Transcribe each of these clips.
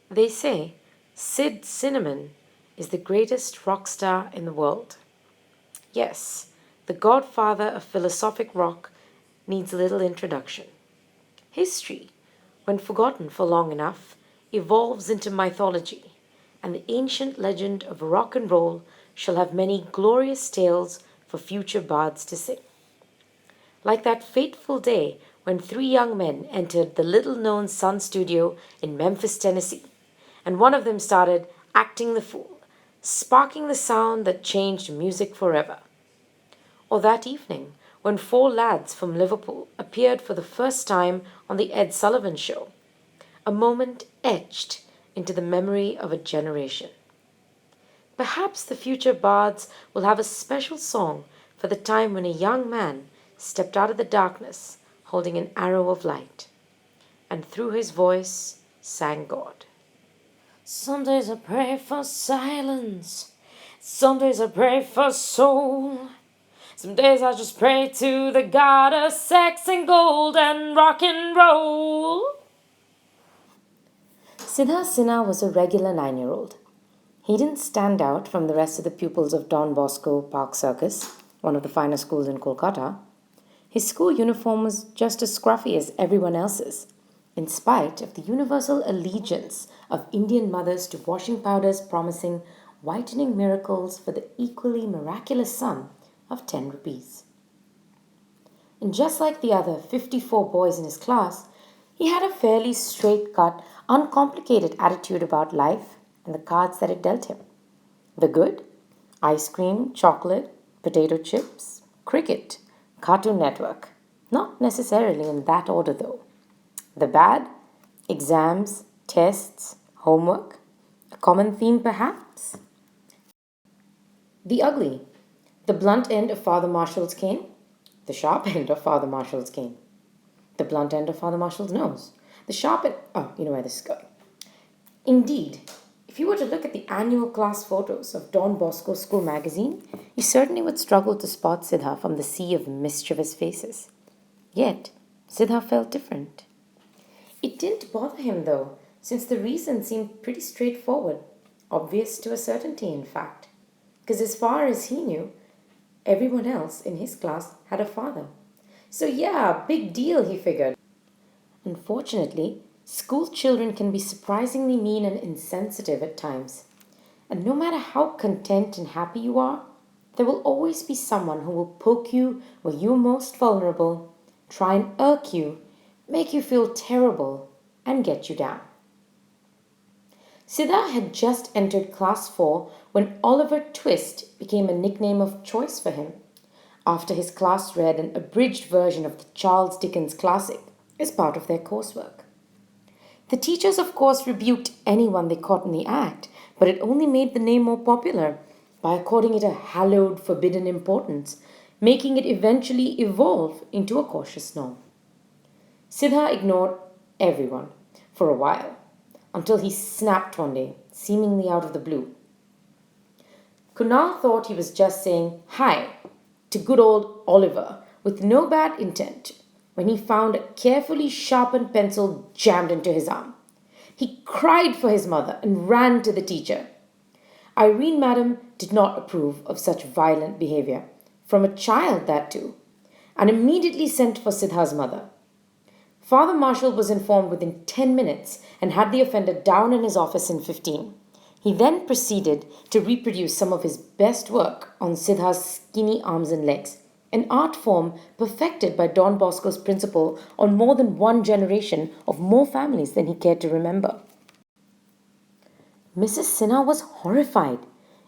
They say Sid Cinnamon is the greatest rock star in the world. Yes, the godfather of philosophic rock needs little introduction. History, when forgotten for long enough, evolves into mythology, and the ancient legend of rock and roll shall have many glorious tales for future bards to sing. Like that fateful day when three young men entered the little known Sun Studio in Memphis, Tennessee, and one of them started acting the fool, sparking the sound that changed music forever. Or that evening when four lads from Liverpool appeared for the first time on The Ed Sullivan Show, a moment etched into the memory of a generation. Perhaps the future bards will have a special song for the time when a young man stepped out of the darkness holding an arrow of light, and through his voice sang God. Some days I pray for silence, some days I pray for soul. Some days I just pray to the God of sex and gold and rock and roll. Siddha Sinha was a regular 9-year-old. He didn't stand out from the rest of the pupils of Don Bosco Park Circus, one of the finest schools in Kolkata. His school uniform was just as scruffy as everyone else's, in spite of the universal allegiance of Indian mothers to washing powders promising whitening miracles for the equally miraculous sum of 10 rupees. And just like the other 54 boys in his class, he had a fairly straight cut, uncomplicated attitude about life and the cards that it dealt him. The good: ice cream, chocolate, potato chips, cricket, Cartoon Network. Not necessarily in that order though. The bad: exams, tests, homework. A common theme perhaps? The ugly: the blunt end of Father Marshall's cane, the sharp end of Father Marshall's cane, the blunt end of Father Marshall's nose, the sharp end. Oh, you know where this is going. Indeed, if you were to look at the annual class photos of Don Bosco School magazine, you certainly would struggle to spot Siddha from the sea of mischievous faces. Yet, Siddha felt different. It didn't bother him though, since the reason seemed pretty straightforward, obvious to a certainty, in fact. Because as far as he knew, everyone else in his class had a father. So yeah, big deal, he figured. Unfortunately, school children can be surprisingly mean and insensitive at times. And no matter how content and happy you are, there will always be someone who will poke you where you're most vulnerable, try and irk you, make you feel terrible, and get you down. Siddha had just entered class 4 when Oliver Twist became a nickname of choice for him, after his class read an abridged version of the Charles Dickens classic as part of their coursework. The teachers, of course, rebuked anyone they caught in the act, but it only made the name more popular by according it a hallowed, forbidden importance, making it eventually evolve into a cautious norm. Siddha ignored everyone for a while, until he snapped one day, seemingly out of the blue. Kunal thought he was just saying hi to good old Oliver with no bad intent when he found a carefully sharpened pencil jammed into his arm. He cried for his mother and ran to the teacher. Irene Madam did not approve of such violent behavior, from a child that too, and immediately sent for Siddha's mother. Father Marshall was informed within 10 minutes and had the offender down in his office in 15. He then proceeded to reproduce some of his best work on Siddha's skinny arms and legs, an art form perfected by Don Bosco's principal on more than one generation of more families than he cared to remember. Mrs. Sinha was horrified,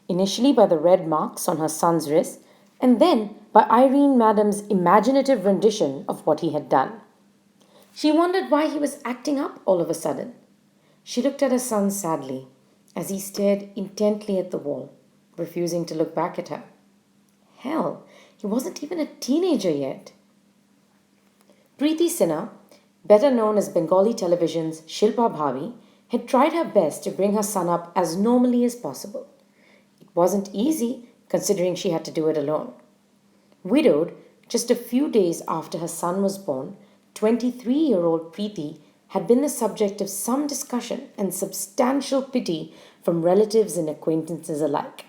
initially by the red marks on her son's wrist, and then by Irene Madam's imaginative rendition of what he had done. She wondered why he was acting up all of a sudden. She looked at her son sadly as he stared intently at the wall, refusing to look back at her. Hell, he wasn't even a teenager yet. Preeti Sinha, better known as Bengali television's Shilpa Bhavi, had tried her best to bring her son up as normally as possible. It wasn't easy, considering she had to do it alone. Widowed just a few days after her son was born, 23-year-old Preeti had been the subject of some discussion and substantial pity from relatives and acquaintances alike.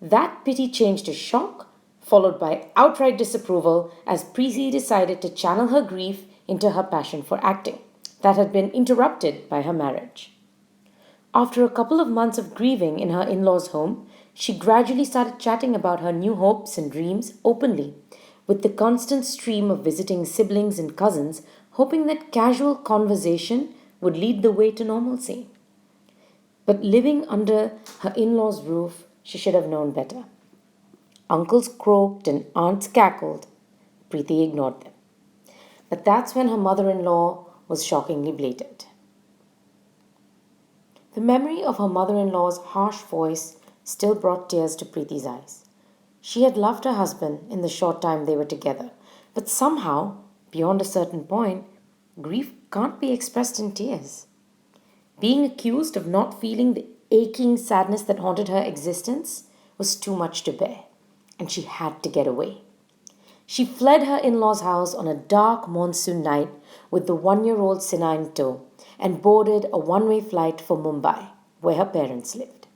That pity changed to shock, followed by outright disapproval as Preeti decided to channel her grief into her passion for acting, that had been interrupted by her marriage. After a couple of months of grieving in her in law's home, she gradually started chatting about her new hopes and dreams openly, with the constant stream of visiting siblings and cousins, hoping that casual conversation would lead the way to normalcy. But living under her in law's roof, she should have known better. Uncles croaked and aunts cackled. Preeti ignored them. But that's when her mother in law was shockingly blatant. The memory of her mother in law's harsh voice still brought tears to Preeti's eyes. She had loved her husband in the short time they were together, but somehow, beyond a certain point, grief can't be expressed in tears. Being accused of not feeling the aching sadness that haunted her existence was too much to bear, and she had to get away. She fled her in law's house on a dark monsoon night with the 1-year-old Sina in tow and boarded a one-way flight for Mumbai, where her parents lived.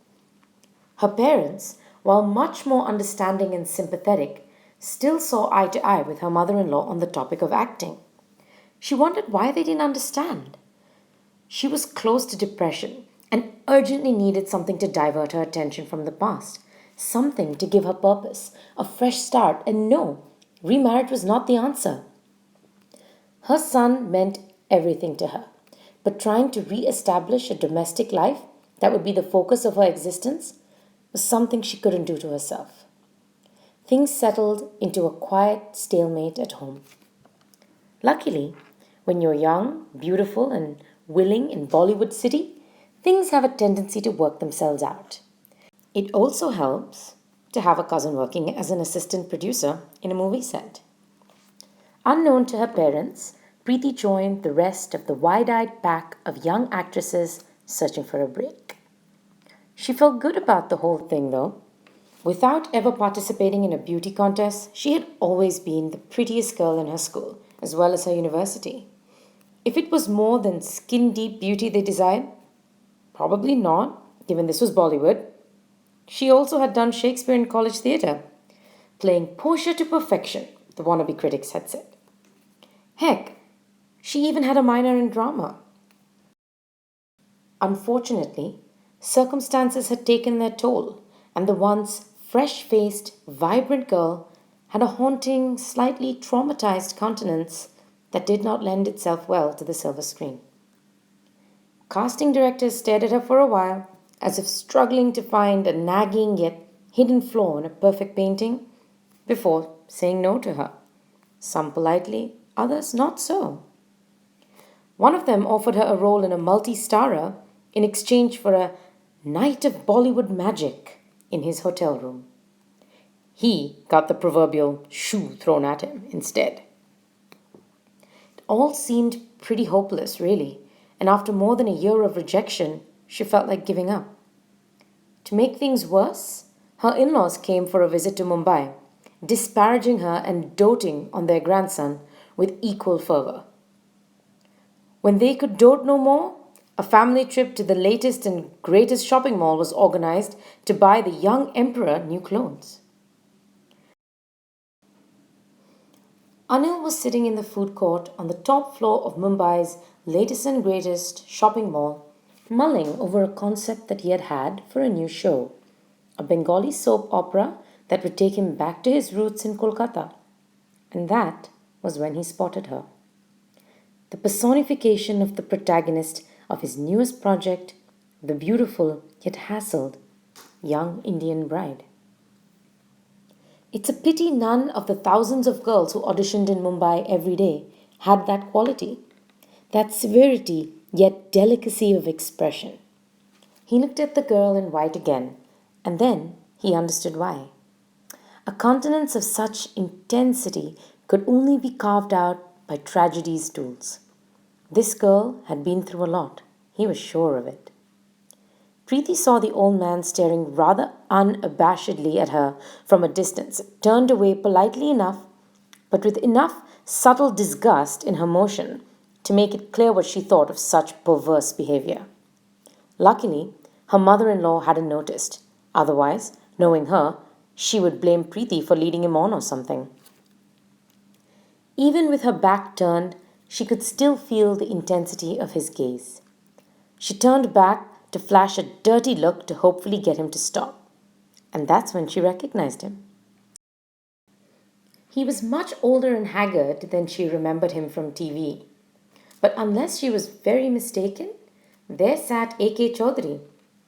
Her parents, while much more understanding and sympathetic, still saw eye to eye with her mother in law on the topic of acting. She wondered why they didn't understand. She was close to depression and urgently needed something to divert her attention from the past, something to give her purpose, a fresh start, and no, remarriage was not the answer. Her son meant everything to her, but trying to re establish a domestic life that would be the focus of her existence was something she couldn't do to herself. Things settled into a quiet stalemate at home. Luckily, when you're young, beautiful, and willing in Bollywood City, things have a tendency to work themselves out. It also helps to have a cousin working as an assistant producer in a movie set. Unknown to her parents, Preeti joined the rest of the wide-eyed pack of young actresses searching for a break. She felt good about the whole thing though. Without ever participating in a beauty contest, she had always been the prettiest girl in her school, as well as her university. If it was more than skin-deep beauty they desired, probably not, given this was Bollywood. She also had done Shakespeare in college theatre, playing Portia to perfection, the wannabe critics had said. Heck, she even had a minor in drama. Unfortunately, circumstances had taken their toll, and the once fresh-faced, vibrant girl had a haunting, slightly traumatized countenance that did not lend itself well to the silver screen. Casting directors stared at her for a while, as if struggling to find a nagging yet hidden flaw in a perfect painting, before saying no to her. Some politely, others not so. One of them offered her a role in a multi-starrer in exchange for a night of Bollywood magic in his hotel room. He got the proverbial shoe thrown at him instead. It all seemed pretty hopeless, really, and after more than a year of rejection, she felt like giving up. To make things worse, her in-laws came for a visit to Mumbai, disparaging her and doting on their grandson with equal fervor. When they could dote no more, a family trip to the latest and greatest shopping mall was organized to buy the young emperor new clothes. Anil was sitting in the food court on the top floor of Mumbai's latest and greatest shopping mall, mulling over a concept that he had had for a new show, a Bengali soap opera that would take him back to his roots in Kolkata. And that was when he spotted her. The personification of the protagonist of his newest project, the beautiful yet hassled young Indian bride. It's a pity none of the thousands of girls who auditioned in Mumbai every day had that quality, that severity yet delicacy of expression. He looked at the girl in white again, and then he understood why. A countenance of such intensity could only be carved out by tragedy's tools. This girl had been through a lot. He was sure of it. Preeti saw the old man staring rather unabashedly at her from a distance, turned away politely enough, but with enough subtle disgust in her motion to make it clear what she thought of such perverse behavior. Luckily, her mother in law hadn't noticed. Otherwise, knowing her, she would blame Preeti for leading him on or something. Even with her back turned, she could still feel the intensity of his gaze. She turned back to flash a dirty look to hopefully get him to stop. And that's when she recognized him. He was much older and haggard than she remembered him from TV. But unless she was very mistaken, there sat A.K. Chaudhary,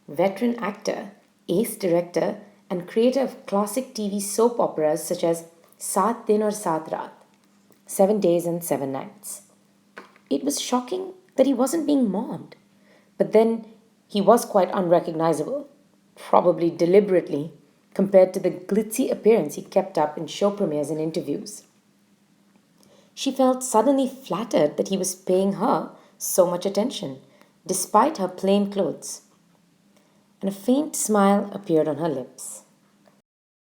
veteran actor, ace director, and creator of classic TV soap operas such as Saat Din aur Saat Raat, 7 Days and 7 Nights. It was shocking that he wasn't being mobbed, but then he was quite unrecognizable, probably deliberately, compared to the glitzy appearance he kept up in show premieres and interviews. She felt suddenly flattered that he was paying her so much attention, despite her plain clothes, and a faint smile appeared on her lips.